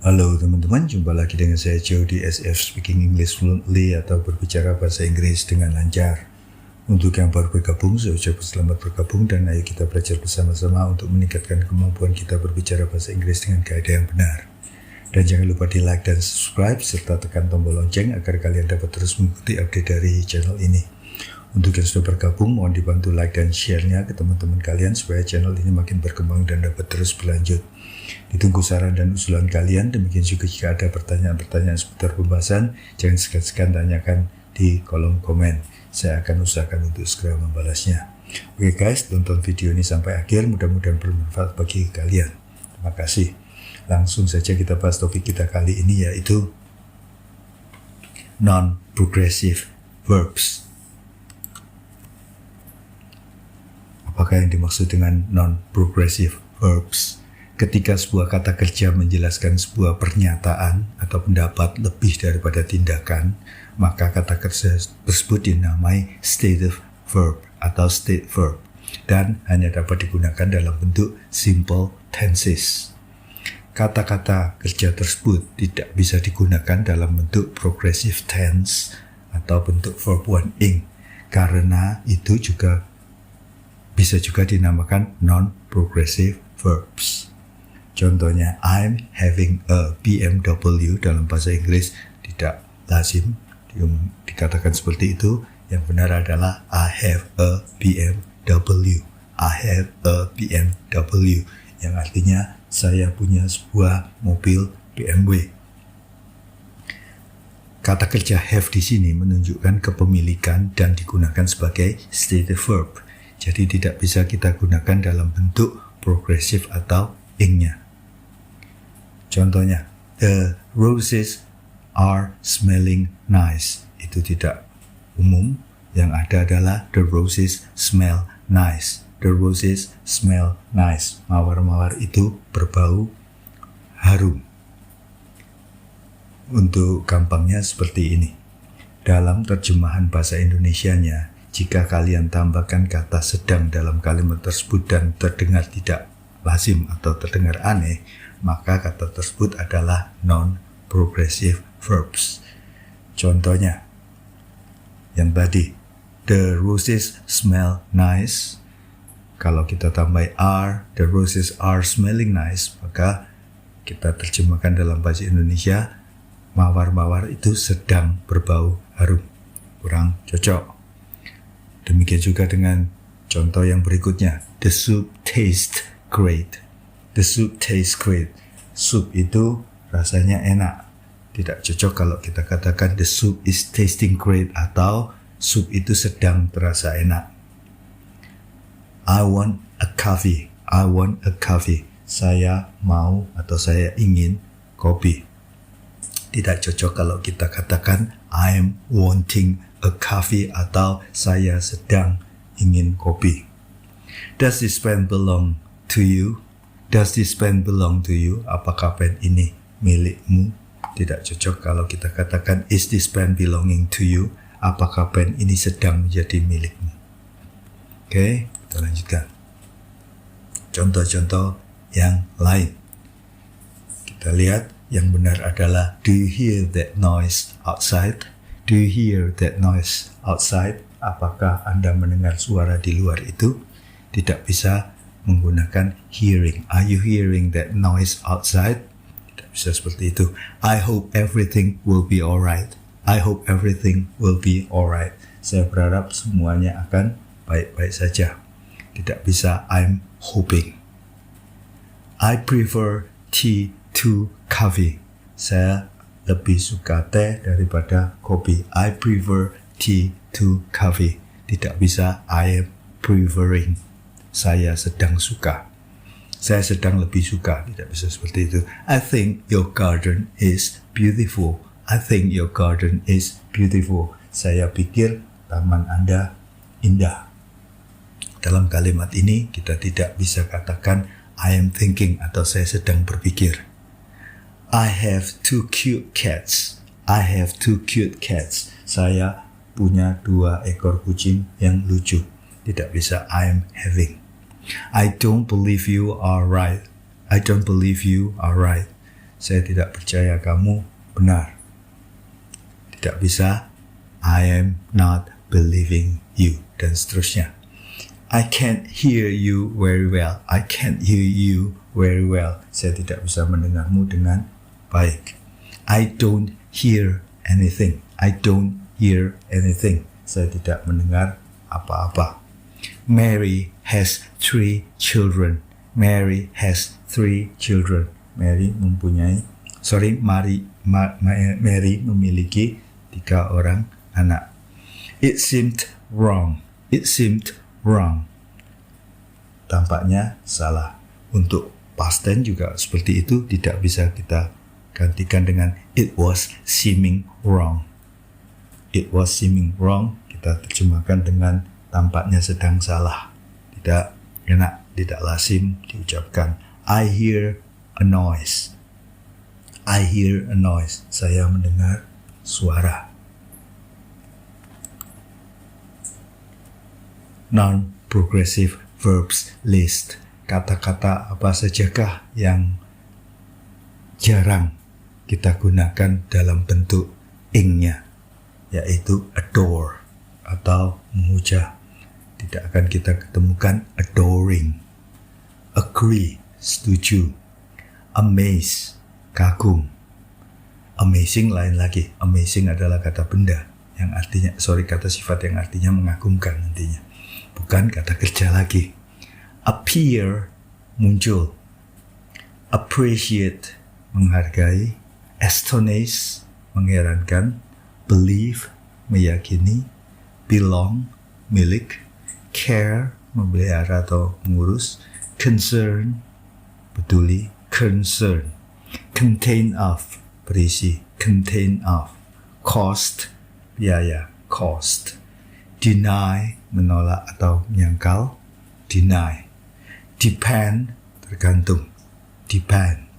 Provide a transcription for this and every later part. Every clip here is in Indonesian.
Halo teman-teman, jumpa lagi dengan saya Joe di SF Speaking English Fluently atau berbicara bahasa Inggris dengan lancar. Untuk yang baru bergabung, saya ucapkan selamat bergabung dan ayo kita belajar bersama-sama untuk meningkatkan kemampuan kita berbicara bahasa Inggris dengan kaidah yang benar. Dan jangan lupa di like dan subscribe serta tekan tombol lonceng agar kalian dapat terus mengikuti update dari channel ini. Untuk yang sudah bergabung, mohon dibantu like dan share-nya ke teman-teman kalian supaya channel ini makin berkembang dan dapat terus berlanjut. Ditunggu saran dan usulan kalian, demikian juga jika ada pertanyaan-pertanyaan seputar pembahasan, jangan segan-segan tanyakan di kolom komen. Saya akan usahakan untuk segera membalasnya. Oke guys, tonton video ini sampai akhir, mudah-mudahan bermanfaat bagi kalian. Terima kasih. Langsung saja kita bahas topik kita kali ini, yaitu non-progressive verbs. Apakah yang dimaksud dengan non-progressive verbs? Ketika sebuah kata kerja menjelaskan sebuah pernyataan atau pendapat lebih daripada tindakan, maka kata kerja tersebut dinamai stative verb atau state verb dan hanya dapat digunakan dalam bentuk simple tenses. Kata-kata kerja tersebut tidak bisa digunakan dalam bentuk progressive tense atau bentuk verb 1-ing karena itu juga bisa juga dinamakan non-progressive verbs. Contohnya, I'm having a BMW dalam bahasa Inggris tidak lazim dikatakan seperti itu. Yang benar adalah I have a BMW. I have a BMW, yang artinya saya punya sebuah mobil BMW. Kata kerja have di sini menunjukkan kepemilikan dan digunakan sebagai stative verb. Jadi tidak bisa kita gunakan dalam bentuk progressive atau ing-nya. Contohnya, the roses are smelling nice. Itu tidak umum. Yang ada adalah the roses smell nice. The roses smell nice. Mawar-mawar itu berbau harum. Untuk gampangnya seperti ini. Dalam terjemahan bahasa Indonesianya, jika kalian tambahkan kata sedang dalam kalimat tersebut dan terdengar tidak lazim atau terdengar aneh, maka kata tersebut adalah non-progressive verbs. Contohnya, yang tadi, the roses smell nice. Kalau kita tambah are, the roses are smelling nice, maka kita terjemahkan dalam bahasa Indonesia, mawar-mawar itu sedang berbau harum. Kurang cocok. Demikian juga dengan contoh yang berikutnya, the soup tastes great. The soup tastes great. Sup itu rasanya enak. Tidak cocok kalau kita katakan the soup is tasting great atau sup itu sedang terasa enak. I want a coffee. I want a coffee. Saya mau atau saya ingin kopi. Tidak cocok kalau kita katakan I'm wanting a coffee atau saya sedang ingin kopi. Does this pen belong to you? Does this pen belong to you? Apakah pen ini milikmu? Tidak cocok kalau kita katakan is this pen belonging to you? Apakah pen ini sedang menjadi milikmu? Oke, kita lanjutkan. Contoh-contoh yang lain. Kita lihat yang benar adalah, do you hear that noise outside? Do you hear that noise outside? Apakah Anda mendengar suara di luar itu? Tidak bisa menggunakan hearing. Are you hearing that noise outside? Tidak bisa seperti itu. I hope everything will be alright. I hope everything will be alright. Saya berharap semuanya akan baik-baik saja. Tidak bisa I'm hoping. I prefer tea to coffee. Saya lebih suka teh daripada kopi. I prefer tea to coffee. Tidak bisa I am preferring. Saya sedang suka. Saya sedang lebih suka. Tidak bisa seperti itu. I think your garden is beautiful. I think your garden is beautiful. Saya pikir taman Anda indah. Dalam kalimat ini kita tidak bisa katakan I am thinking atau saya sedang berpikir. I have two cute cats. I have two cute cats. Saya punya 2 ekor kucing yang lucu. Tidak bisa I am having. I don't believe you are right. I don't believe you are right. saya tidak percaya kamu benar. Tidak bisa, I am not believing you, dan seterusnya. I can't hear you very well. I can't hear you very well. Saya tidak bisa mendengarmu dengan baik. I don't hear anything. I don't hear anything. Saya tidak mendengar apa-apa. Mary has 3 children. Mary has 3 children. Mary memiliki 3 orang anak. It seemed wrong. It seemed wrong. Tampaknya salah. Untuk past tense juga seperti itu, tidak bisa kita gantikan dengan it was seeming wrong. It was seeming wrong kita terjemahkan dengan tampaknya sedang salah. Tidak enak, tidak lazim diucapkan. I hear a noise. I hear a noise. Saya mendengar suara. Non-progressive verbs list. Kata-kata apa sajakah yang jarang kita gunakan dalam bentuk ing-nya, yaitu adore atau memuja. Tidak akan kita ketemukan adoring. Agree, setuju. Amaze, kagum. Amazing lain lagi. Amazing adalah kata benda yang artinya, kata sifat yang artinya mengagumkan nantinya. Bukan kata kerja lagi. Appear, muncul. Appreciate, menghargai. Astonish, mengherankan. Believe, meyakini. Belong, milik. Care, memelihara atau mengurus. Concern, peduli. Concern. Contain of, berisi. Contain of. Cost, biaya. Cost. Deny, menolak atau menyangkal. Deny. Depend, tergantung. Depend.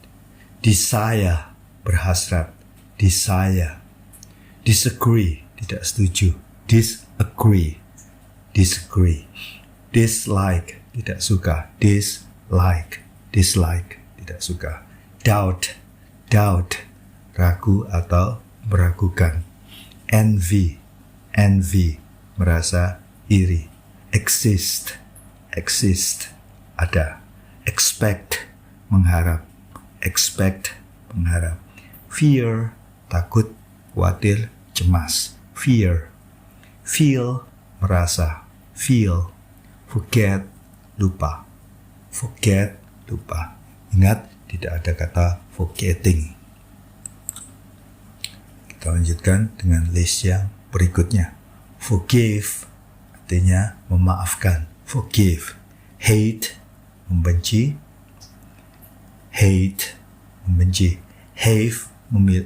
Desire, berhasrat. Desire. Disagree, tidak setuju. Disagree. Disagree. Dislike, tidak suka. Dislike. Dislike, tidak suka. Doubt. Doubt, ragu atau meragukan. Envy. Envy, merasa iri. Exist. Exist, ada. Expect, mengharap. Expect, mengharap. Fear, takut, khawatir, cemas. Fear. Feel, merasa. Feel. Forget, lupa. Forget, lupa. Ingat, tidak ada kata forgetting. Kita lanjutkan dengan list yang berikutnya. Forgive, artinya memaafkan. Forgive. Hate, membenci. Hate, membenci.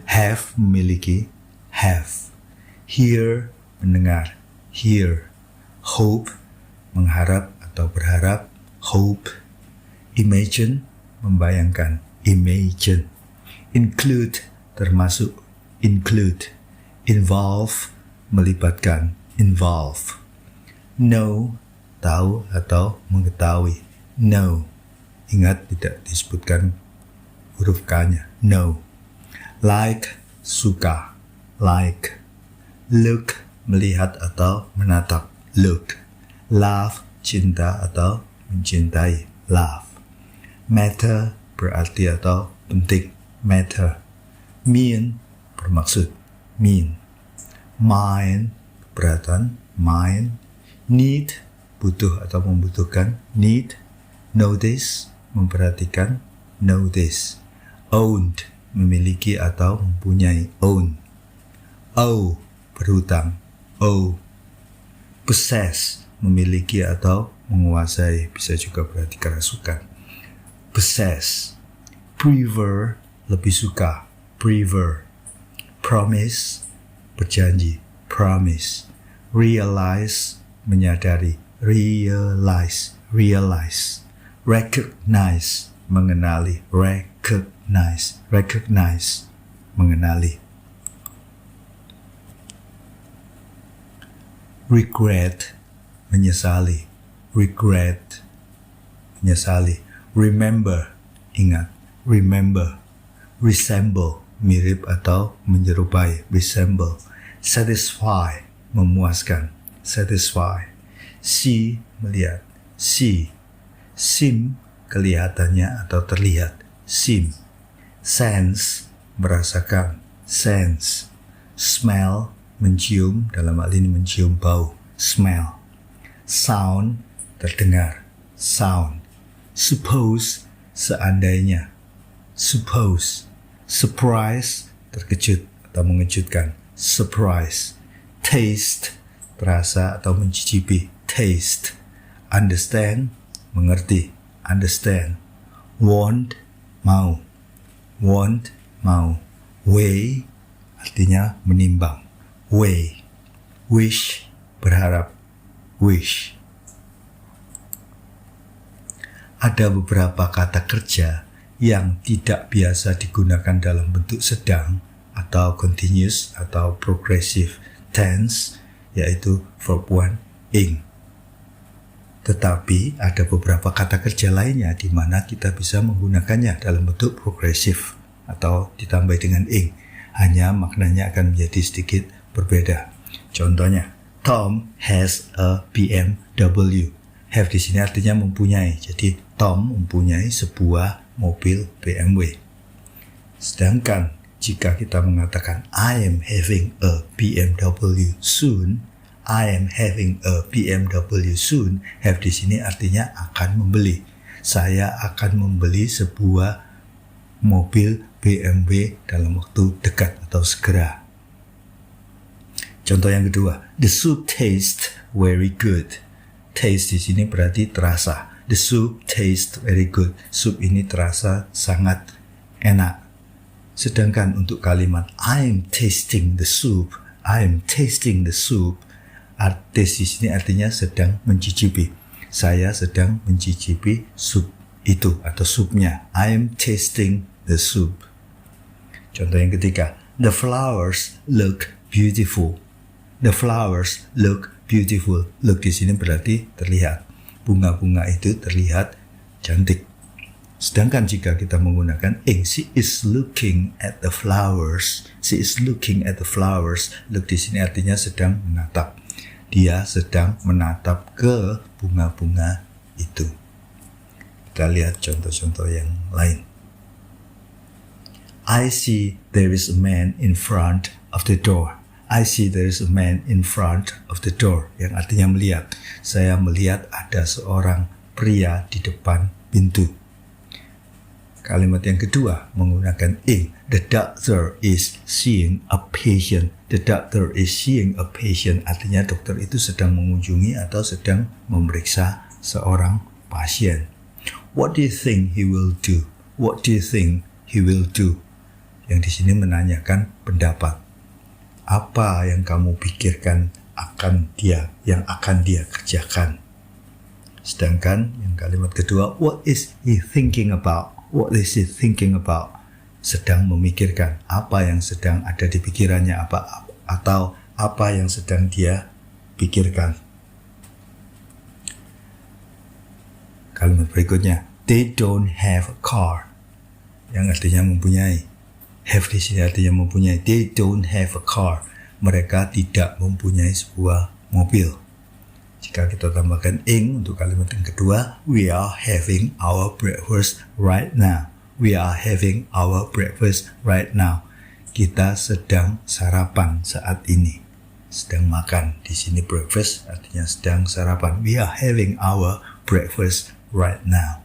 Have, memiliki. Have. Hear, mendengar. Hear. Hope, mengharap atau berharap. Hope. Imagine, membayangkan. Imagine. Include, termasuk. Include. Involve, melibatkan. Involve. Know, tahu atau mengetahui. Know. Ingat, tidak disebutkan huruf K-nya. Know. Like, suka. Like. Look, melihat atau menatap. Look. Love, cinta atau mencintai. Love. Matter, berarti atau penting. Matter. Mean, bermaksud. Mean. Mind, keberatan. Mind. Need, butuh atau membutuhkan. Need. Notice, memperhatikan. Notice. Owned, memiliki atau mempunyai. Own. Owe, berhutang. Owe. Possess, memiliki atau menguasai. Bisa juga berarti kerasukan. Possess. Prefer, lebih suka. Prefer. Promise, berjanji. Promise. Realize, menyadari. Realize. Realize. Recognize, mengenali. Recognize. Recognize, mengenali. Regret, menyesali. Regret, menyesali. Remember, ingat. Remember. resemble, mirip atau menyerupai, resemble. Satisfy, memuaskan, satisfy. See, melihat, see. Seem, kelihatannya atau terlihat, seem. Sense, merasakan, sense. Smell, mencium, dalam hal ini mencium bau, smell. Sound, terdengar, sound. Suppose, seandainya, suppose. Surprise, terkejut atau mengejutkan, surprise. Taste, terasa atau mencicipi, taste. Understand, mengerti, understand. Want, mau, want, mau. Weigh, artinya menimbang, weigh. Wish, berharap, wish. Ada beberapa kata kerja yang tidak biasa digunakan dalam bentuk sedang atau continuous atau progressive tense, yaitu verb 1, ing. Tetapi ada beberapa kata kerja lainnya di mana kita bisa menggunakannya dalam bentuk progressive atau ditambah dengan ing. Hanya maknanya akan menjadi sedikit berbeda. Contohnya, Tom has a BMW. Have di sini artinya mempunyai. Jadi Tom mempunyai sebuah mobil BMW. Sedangkan jika kita mengatakan I am having a BMW soon, I am having a BMW soon, have di sini artinya akan membeli. Saya akan membeli sebuah mobil BMW dalam waktu dekat atau segera. Contoh yang kedua, the soup tastes very good. Taste di sini berarti terasa. The soup tastes very good. Sup ini terasa sangat enak. Sedangkan untuk kalimat I'm tasting the soup, I'm tasting the soup, taste di sini artinya sedang mencicipi. Saya sedang mencicipi sup itu atau supnya. I'm tasting the soup. Contoh yang ketiga, the flowers look beautiful. The flowers look beautiful. Look di sini berarti terlihat. Bunga-bunga itu terlihat cantik. Sedangkan jika kita menggunakan ing, she is looking at the flowers. She is looking at the flowers. Look di sini artinya sedang menatap. Dia sedang menatap ke bunga-bunga itu. Kita lihat contoh-contoh yang lain. I see there is a man in front of the door. I see there is a man in front of the door, yang artinya melihat. Saya melihat ada seorang pria di depan pintu. Kalimat yang kedua menggunakan ing. The doctor is seeing a patient. The doctor is seeing a patient, artinya dokter itu sedang mengunjungi atau sedang memeriksa seorang pasien. What do you think he will do? What do you think he will do? Yang di sini menanyakan pendapat. Apa yang kamu pikirkan yang akan dia kerjakan? Sedangkan yang kalimat kedua, what is he thinking about? What is he thinking about? Sedang memikirkan apa yang sedang ada di pikirannya, atau apa yang sedang dia pikirkan. Kalimat berikutnya, they don't have a car, yang artinya mempunyai. Have di sini artinya mempunyai. They don't have a car. Mereka tidak mempunyai sebuah mobil. Jika kita tambahkan ing untuk kalimat yang kedua, we are having our breakfast right now. We are having our breakfast right now. Kita sedang sarapan saat ini. Sedang makan. Di sini breakfast artinya sedang sarapan. We are having our breakfast right now.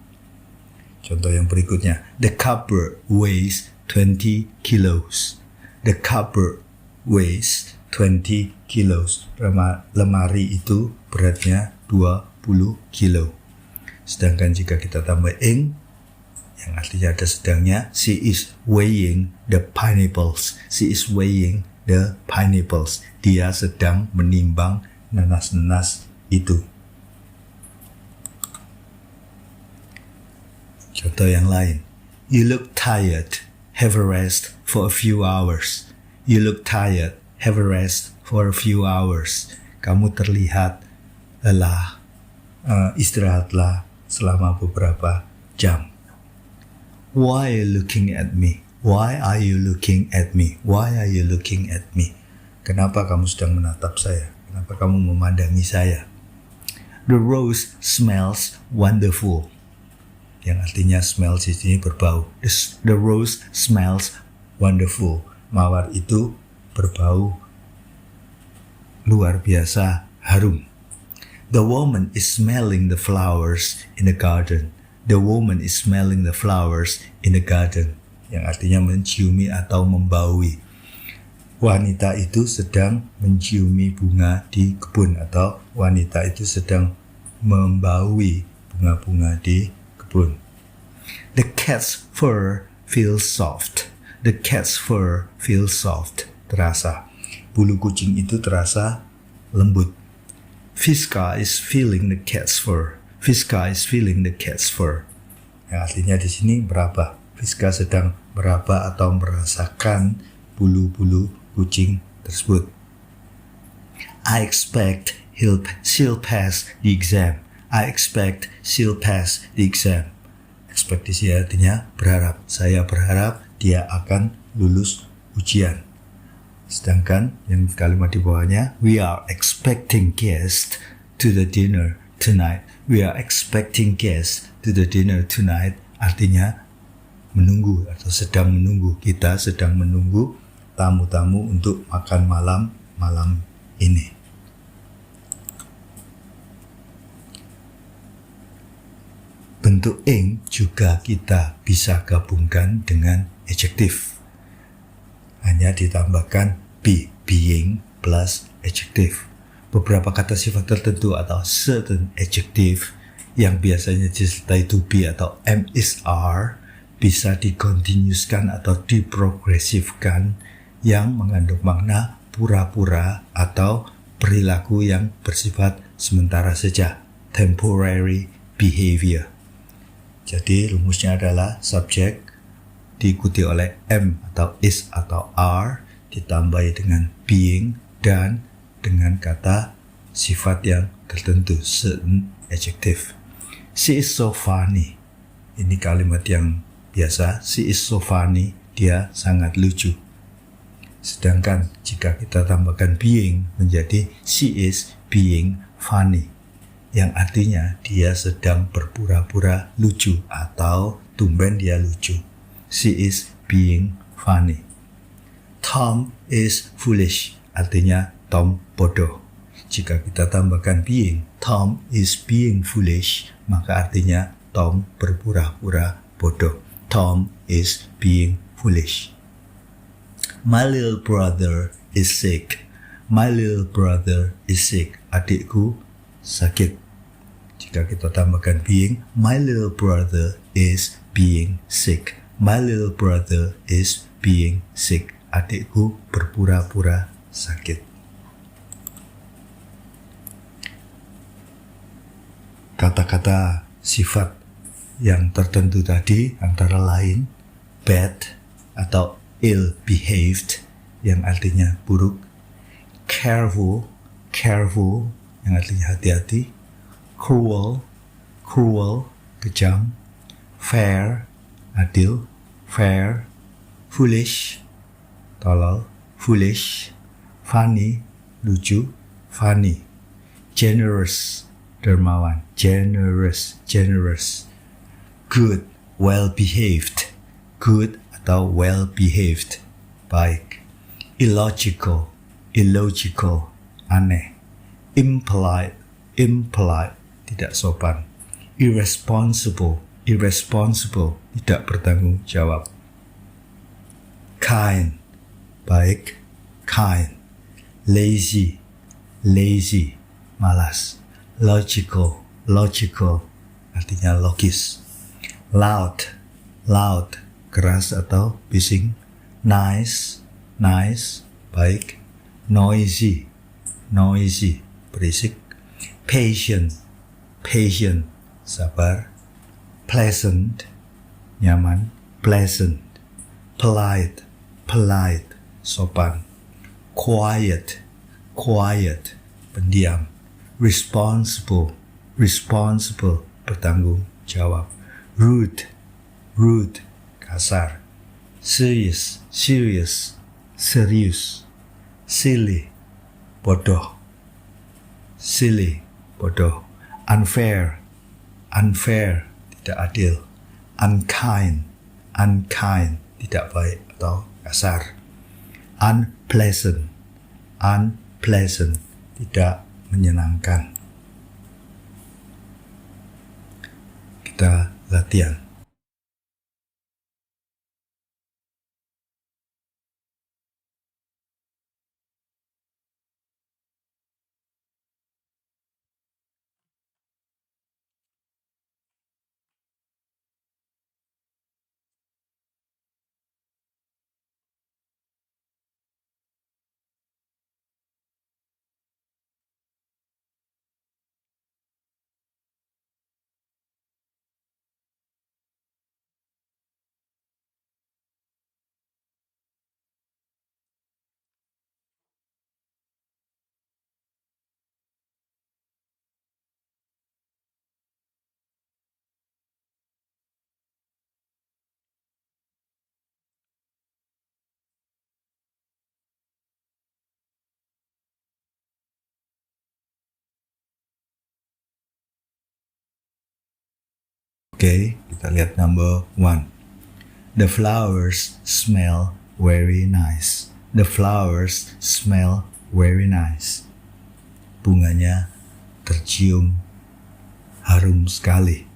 Contoh yang berikutnya, the cupboard weighs 20 kilos. The cupboard weighs 20 kilos. Lemari itu beratnya 20 kilo. Sedangkan jika kita tambah ing, yang artinya ada sedangnya, she is weighing the pineapples. She is weighing the pineapples. Dia sedang menimbang nanas-nanas itu. Contoh yang lain, you look tired. Have a rest for a few hours. You look tired. Have a rest for a few hours. Kamu terlihat lelah. Istirahatlah selama beberapa jam. Why are you looking at me? Why are you looking at me? Why are you looking at me? Kenapa kamu sedang menatap saya? Kenapa kamu memandangi saya? The rose smells wonderful. Yang artinya smells di sini berbau. The rose smells wonderful. Mawar itu berbau luar biasa harum. The woman is smelling the flowers in the garden. The woman is smelling the flowers in the garden. Yang artinya menciumi atau membaui. Wanita itu sedang menciumi bunga di kebun, atau wanita itu sedang membaui bunga-bunga di kebun. The cat's fur feels soft. The cat's fur feels soft. Terasa. Bulu kucing itu terasa lembut. Fiska is feeling the cat's fur. Fiska is feeling the cat's fur. Yang artinya di sini meraba. Fiska sedang meraba atau merasakan bulu-bulu kucing tersebut. I expect she'll pass the exam. I expect she'll pass the exam. Expect di sini artinya berharap. Saya berharap dia akan lulus ujian. Sedangkan yang kalimat di bawahnya, we are expecting guests to the dinner tonight. We are expecting guests to the dinner tonight. Artinya menunggu atau sedang menunggu. Kita sedang menunggu tamu-tamu untuk makan malam ini. Bentuk ing juga kita bisa gabungkan dengan adjektif. Hanya ditambahkan being plus adjective. Beberapa kata sifat tertentu atau certain adjective yang biasanya disertai to be atau am is are bisa dikontinuuskan atau diprogresifkan yang mengandung makna pura-pura atau perilaku yang bersifat sementara saja, temporary behavior. Jadi rumusnya adalah subjek diikuti oleh am atau is atau are ditambahi dengan being dan dengan kata sifat yang tertentu, certain adjective. She is so funny. Ini kalimat yang biasa. She is so funny. Dia sangat lucu. Sedangkan jika kita tambahkan being menjadi she is being funny, yang artinya dia sedang berpura-pura lucu atau tumben dia lucu. She is being funny. Tom is foolish, artinya Tom bodoh. Jika kita tambahkan being, Tom is being foolish, maka artinya Tom berpura-pura bodoh. Tom is being foolish. My little brother is sick. My little brother is sick. Adikku sakit. Jika kita tambahkan being, my little brother is being sick. My little brother is being sick. Adikku berpura-pura sakit. Kata-kata sifat yang tertentu tadi antara lain bad atau ill-behaved yang artinya buruk, careful yang artinya hati-hati, cruel kejam, fair adil, fair, foolish tolol, foolish, funny lucu, funny, generous dermawan, generous, good, well-behaved, good atau well-behaved, baik, illogical, aneh, impolite, tidak sopan, irresponsible, tidak bertanggung jawab, kind, baik, kind, lazy, malas, logical, artinya logis, loud, keras atau bising, nice, baik, noisy, berisik, patient, sabar, pleasant, nyaman, pleasant, polite, sopan, quiet, pendiam, responsible, bertanggung jawab, rude, kasar, serious, serious, serius. Silly, bodoh. Silly, bodoh. Unfair, unfair, tidak adil. Unkind, unkind, tidak baik atau kasar. Unpleasant, unpleasant, tidak menyenangkan. Kita latihan. Oke, kita lihat number 1. The flowers smell very nice. The flowers smell very nice. Bunganya tercium harum sekali.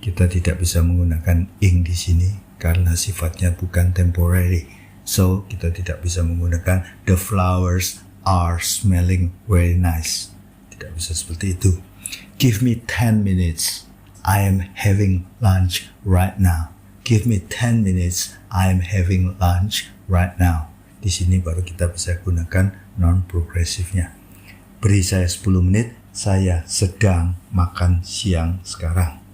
Kita tidak bisa menggunakan ing di sini karena sifatnya bukan temporary. So, kita tidak bisa menggunakan the flowers are smelling very nice. Tidak bisa seperti itu. Give me 10 minutes. I am having lunch right now. Give me 10 minutes. I am having lunch right now. Di sini baru kita bisa gunakan non-progresifnya. Beri saya 10 menit, saya sedang makan siang sekarang.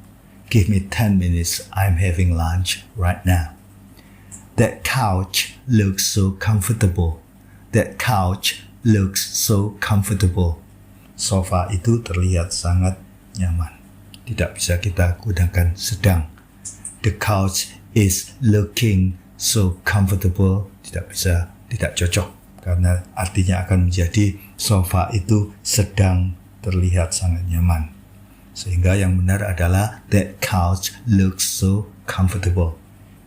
Give me 10 minutes. I am having lunch right now. That couch looks so comfortable. That couch looks so comfortable. Sofa itu terlihat sangat nyaman. Tidak bisa kita gunakan sedang. The couch is looking so comfortable. Tidak bisa, tidak cocok. Karena artinya akan menjadi sofa itu sedang terlihat sangat nyaman. Sehingga yang benar adalah that couch looks so comfortable.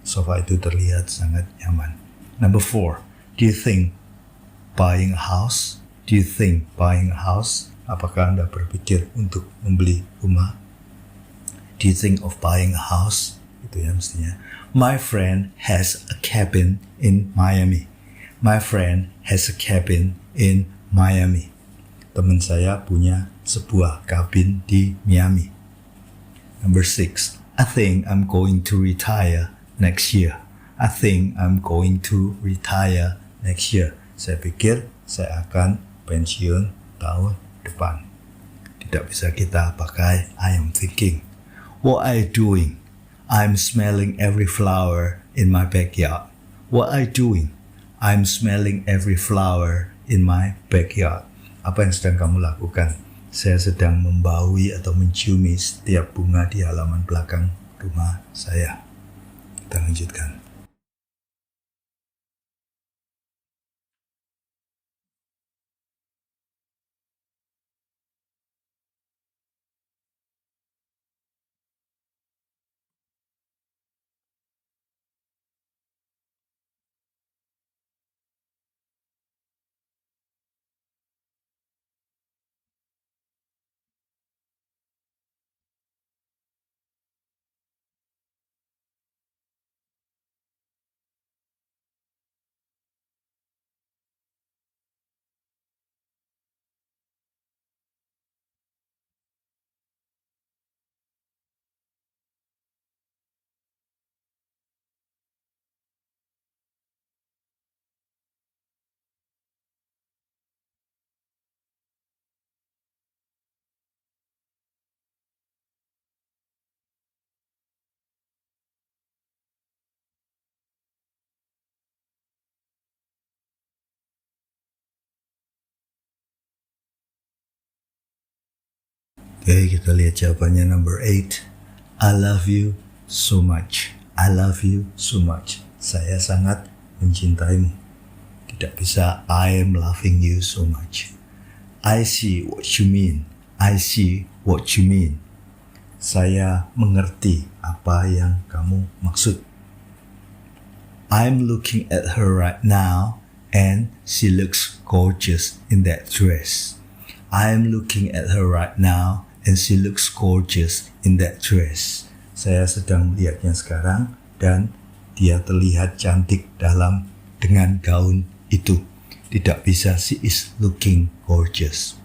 Sofa itu terlihat sangat nyaman. Number 4. Do you think buying a house? Do you think buying a house? Apakah Anda berpikir untuk membeli rumah? Do you think of buying a house? Itu ya mestinya. My friend has a cabin in Miami. My friend has a cabin in Miami. Teman saya punya sebuah kabin di Miami. Number 6. I think I'm going to retire next year. I think I'm going to retire next year. Saya pikir saya akan pensiun tahun depan. Tidak bisa kita pakai I am thinking. What are you doing? I'm smelling every flower in my backyard. What are you doing? I'm smelling every flower in my backyard. Apa yang sedang kamu lakukan? Saya sedang membaui atau menciumi setiap bunga di halaman belakang rumah saya. Kita lanjutkan. Oke, kita lihat jawabannya number 8. I love you so much. I love you so much. Saya sangat mencintaimu. Tidak bisa I am loving you so much. I see what you mean. I see what you mean. Saya mengerti apa yang kamu maksud. I'm looking at her right now and she looks gorgeous in that dress. I'm looking at her right now and she looks gorgeous in that dress. Saya sedang melihatnya sekarang dan dia terlihat cantik dengan gaun itu. Tidak bisa, she is looking gorgeous.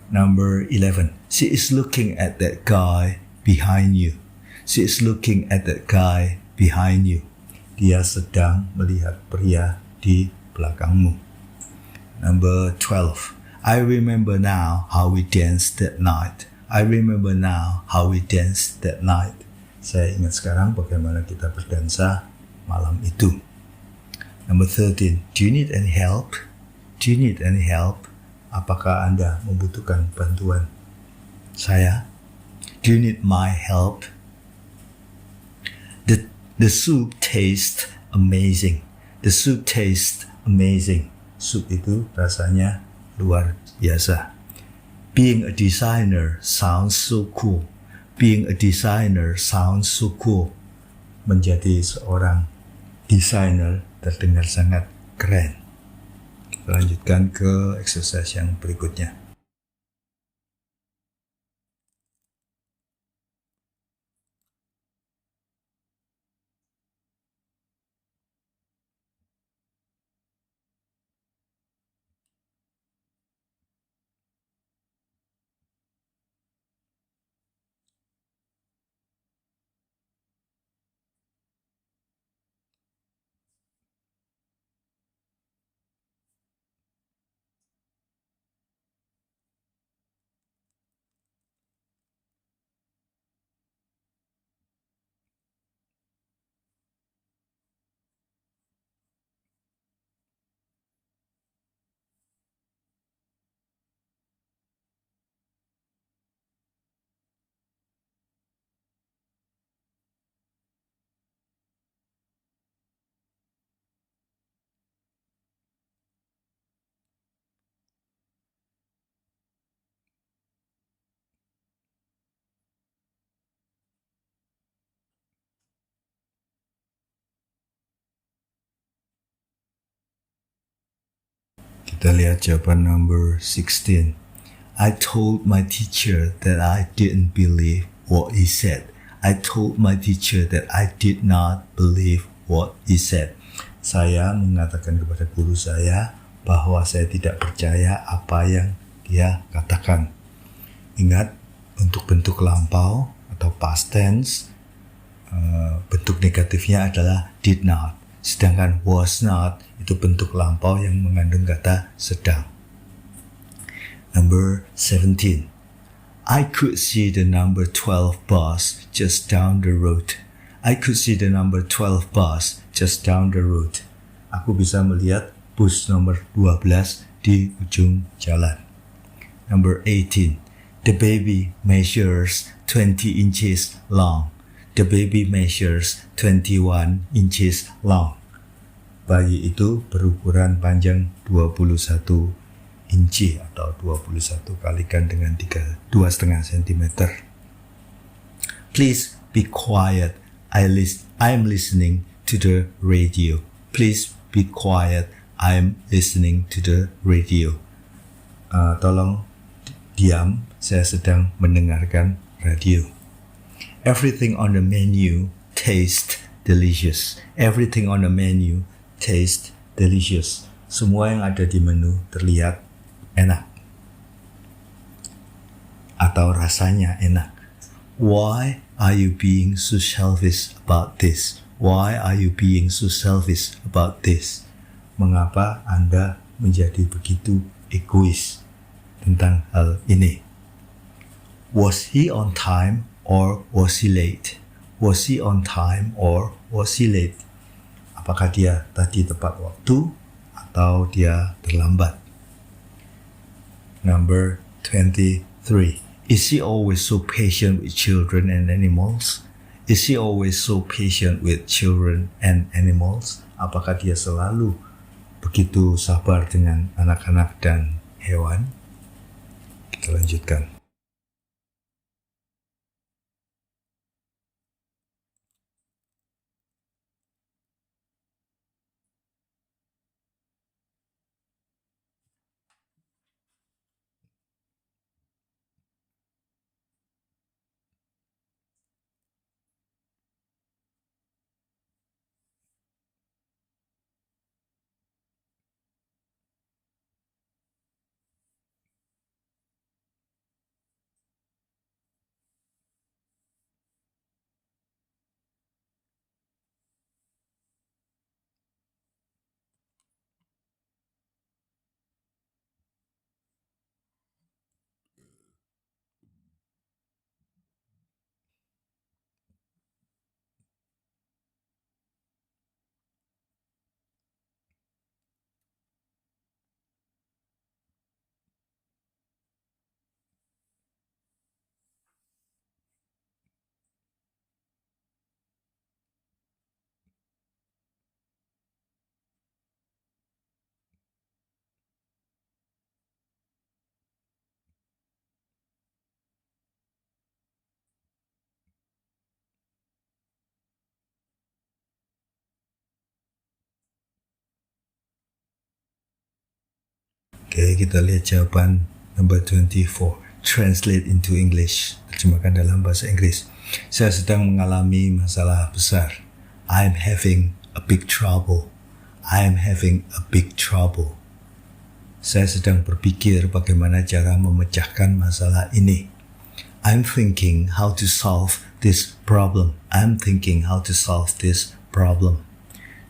Number 11. She is looking at that guy behind you. She is looking at that guy behind you. Dia sedang melihat pria di belakangmu. Number 12. I remember now how we danced that night. I remember now how we danced that night. Saya ingat sekarang bagaimana kita berdansa malam itu. Number 13. Do you need any help? Do you need any help? Apakah Anda membutuhkan bantuan saya? Do you need my help? The soup tastes amazing. The soup tastes amazing. Sup itu rasanya luar biasa. Being a designer sounds so cool. Being a designer sounds so cool. Menjadi seorang desainer terdengar sangat keren. Kita lanjutkan ke exercise yang berikutnya. Kita lihat jawaban number 16. I told my teacher that I didn't believe what he said. I told my teacher that I did not believe what he said. Saya mengatakan kepada guru saya bahwa saya tidak percaya apa yang dia katakan. Ingat, untuk bentuk lampau atau past tense, bentuk negatifnya adalah did not. Sedangkan was not itu bentuk lampau yang mengandung kata sedang. Number 17. I could see the number 12 bus just down the road. I could see the number 12 bus just down the road. Aku bisa melihat bus nomor 12 di ujung jalan. Number 18. The baby measures 20 inches long. The baby measures 21 inches long. Bayi itu berukuran panjang 21 inci atau 21 kalikan dengan 2,5 cm. Please be quiet. I'm listening to the radio. Please be quiet. I'm listening to the radio. Tolong diam. Saya sedang mendengarkan radio. Everything on the menu tastes delicious. Everything on the menu tastes delicious. Semua yang ada di menu terlihat enak atau rasanya enak. Why are you being so selfish about this? Why are you being so selfish about this? Mengapa Anda menjadi begitu egois tentang hal ini? Was he on time or was he late? Was he on time or was he late? Apakah dia tadi tepat waktu atau dia terlambat? Number 23. Is he always so patient with children and animals? Is she always so patient with children and animals? Apakah dia selalu begitu sabar dengan anak-anak dan hewan? Kita lanjutkan. Oke, kita lihat jawaban number 24. Translate into English. Terjemahkan dalam bahasa Inggris. Saya sedang mengalami masalah besar. I'm having a big trouble. I'm having a big trouble. Saya sedang berpikir bagaimana cara memecahkan masalah ini. I'm thinking how to solve this problem. I'm thinking how to solve this problem.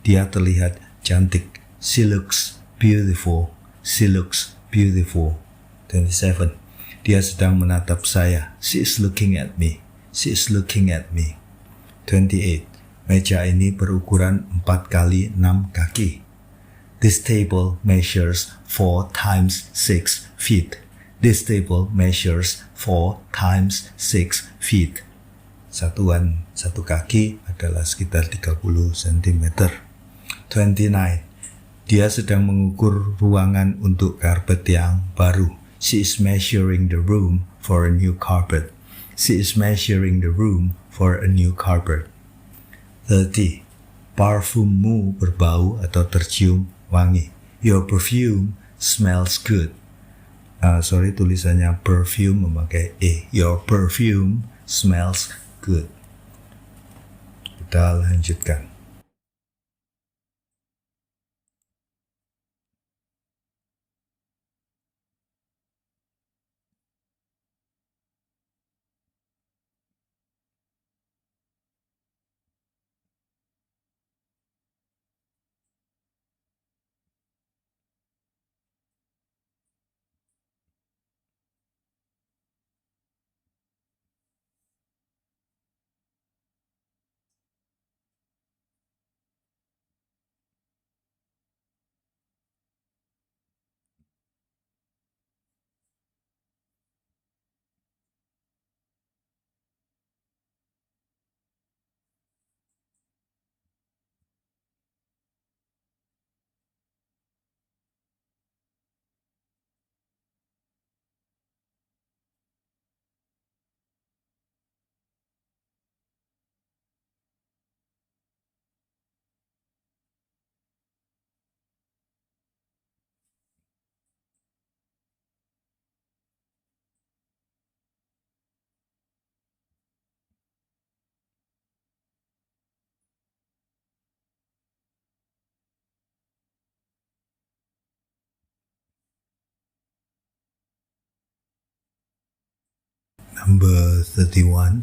Dia terlihat cantik. She looks beautiful. She looks beautiful. 27. Dia sedang menatap saya. She is looking at me. She is looking at me. 28. Meja ini berukuran 4 kali 6 kaki. This table measures 4 times 6 feet. This table measures 4 times 6 feet. Satuan satu kaki adalah sekitar 30 cm. 29. Dia sedang mengukur ruangan untuk karpet yang baru. She is measuring the room for a new carpet. She is measuring the room for a new carpet. 30. Parfummu berbau atau tercium wangi. Your perfume smells good. Tulisannya perfume memakai E. Your perfume smells good. Kita lanjutkan. Number 31.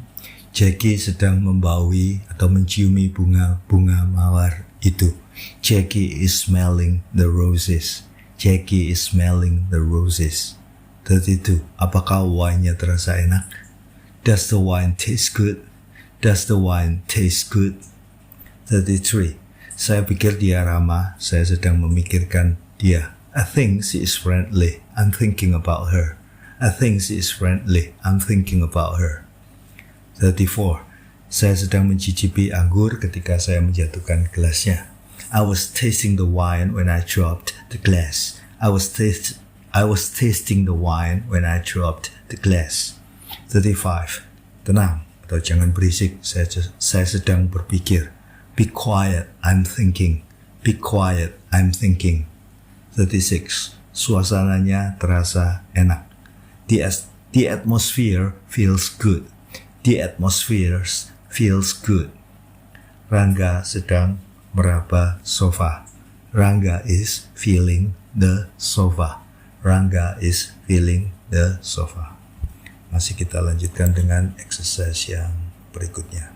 Jackie sedang membaui atau menciumi bunga mawar itu. Jackie is smelling the roses. Jackie is smelling the roses. 32. Apakah wine-nya terasa enak? Does the wine taste good? Does the wine taste good? 33. Saya pikir dia ramah. Saya sedang memikirkan dia. I think she is friendly. I'm thinking about her. I think she is friendly. I'm thinking about her. 34. Saya sedang mencicipi anggur ketika saya menjatuhkan gelasnya. I was tasting the wine when I dropped the glass. I was tasting the wine when I dropped the glass. 35. Tenang atau jangan berisik, saya sedang berpikir. Be quiet, I'm thinking. Be quiet, I'm thinking. 36. Suasananya terasa enak. The atmosphere feels good. The atmosphere feels good. Rangga sedang meraba sofa. Rangga is feeling the sofa. Rangga is feeling the sofa. Masih kita lanjutkan dengan exercise yang berikutnya.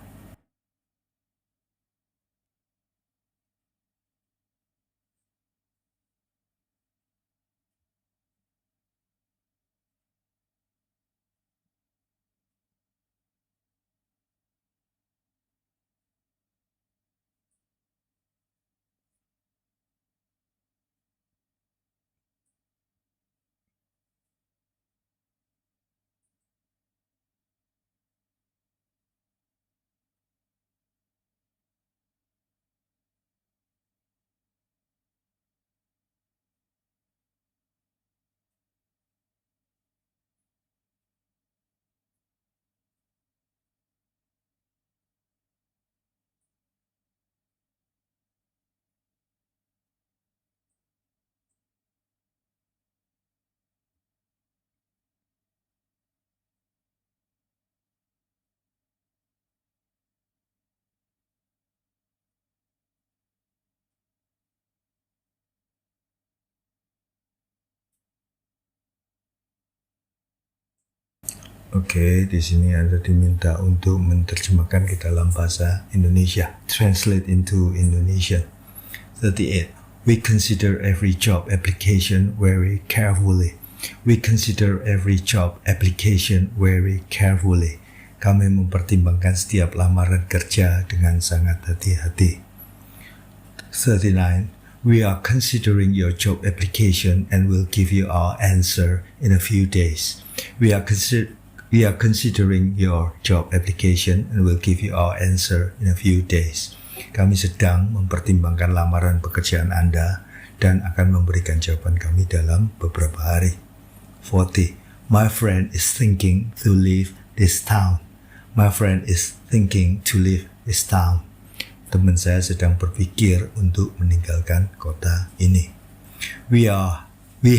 Oke, di sini Anda diminta untuk menerjemahkan ke dalam bahasa Indonesia. Translate into Indonesian. 38. We consider every job application very carefully. We consider every job application very carefully. Kami mempertimbangkan setiap lamaran kerja dengan sangat hati-hati. 39. We are considering your job application and will give you our answer in a few days. We are considering your job application and will give you our answer in a few days. Kami sedang mempertimbangkan lamaran pekerjaan Anda dan akan memberikan jawaban kami dalam beberapa hari. 40. My friend is thinking to leave this town. My friend is thinking to leave this town. Teman saya sedang berpikir untuk meninggalkan kota ini. We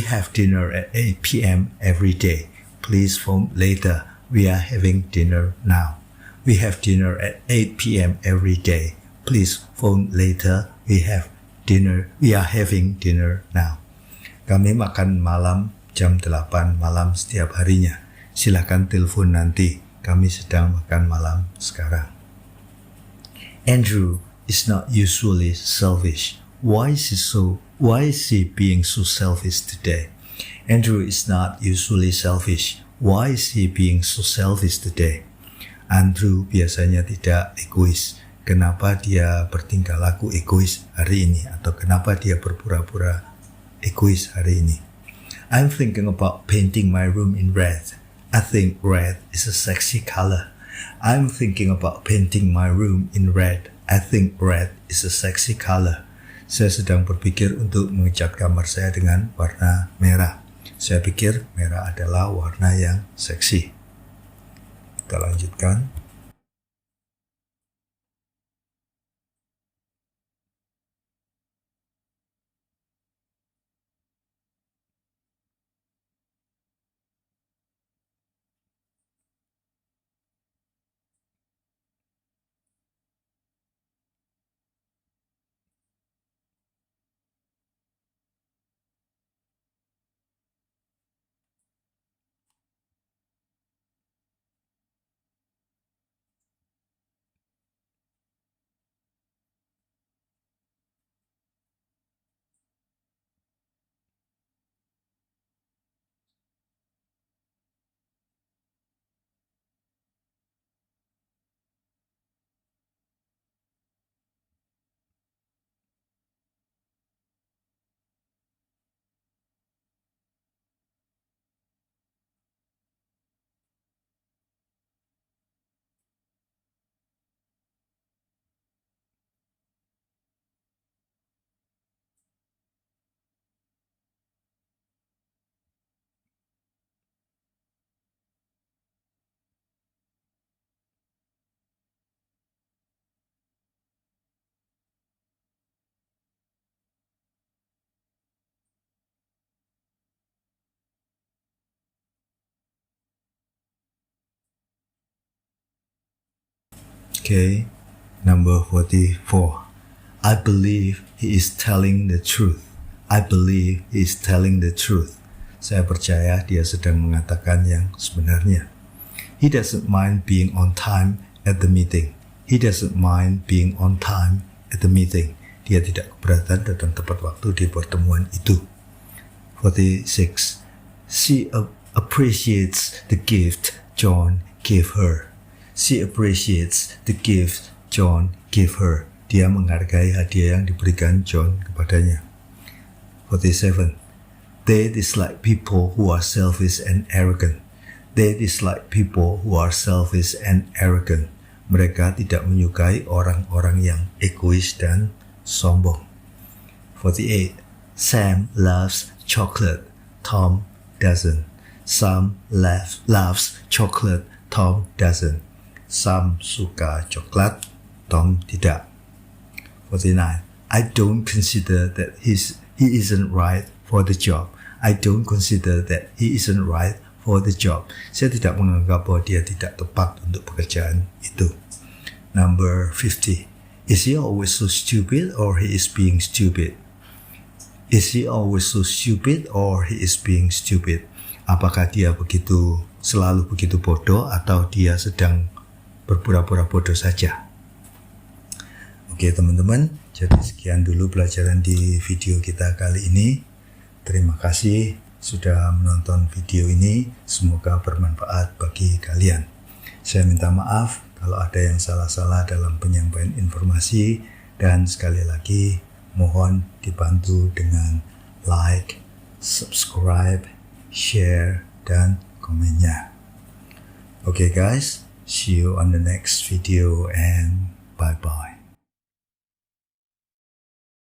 have dinner at 8 p.m. every day. Please phone later. We are having dinner now. We have dinner at 8 p.m. every day. Please phone later. We are having dinner now. Kami makan malam jam 8 malam setiap harinya. Silakan telepon nanti. Kami sedang makan malam sekarang. Andrew is not usually selfish. Why is he being so selfish today? Andrew is not usually selfish. Why is he being so selfish today? Andrew biasanya tidak egois. Kenapa dia bertingkah laku egois hari ini? Atau kenapa dia berpura-pura egois hari ini? I'm thinking about painting my room in red. I think red is a sexy color. I'm thinking about painting my room in red. I think red is a sexy color. Saya sedang berpikir untuk mengecat kamar saya dengan warna merah. Saya pikir merah adalah warna yang seksi. Kita lanjutkan. Okay, number 44. I believe he is telling the truth. I believe he is telling the truth. Saya percaya dia sedang mengatakan yang sebenarnya. He doesn't mind being on time at the meeting. He doesn't mind being on time at the meeting. Dia tidak keberatan datang tepat waktu di pertemuan itu. 46. She appreciates the gift John gave her. She appreciates the gift John gave her. Dia menghargai hadiah yang diberikan John kepadanya. 47. They dislike people who are selfish and arrogant. They dislike people who are selfish and arrogant. Mereka tidak menyukai orang-orang yang egois dan sombong. 48. Sam loves chocolate. Tom doesn't. Sam loves chocolate. Tom doesn't. Sam suka coklat. Tom tidak. 49. I don't consider that he isn't right for the job. I don't consider that he isn't right for the job. Saya tidak menganggap bahwa dia tidak tepat untuk pekerjaan itu. Number 50. Is he always so stupid or he is being stupid? Is he always so stupid or he is being stupid? Apakah dia selalu begitu bodoh atau dia sedang berpura-pura bodoh saja? Oke teman-teman, jadi sekian dulu pelajaran di video kita kali ini. Terima kasih sudah menonton video ini. Semoga bermanfaat bagi kalian. Saya minta maaf kalau ada yang salah-salah dalam penyampaian informasi. Dan sekali lagi, mohon dibantu dengan like, subscribe, share, dan komennya. Okay guys, see you on the next video and bye-bye.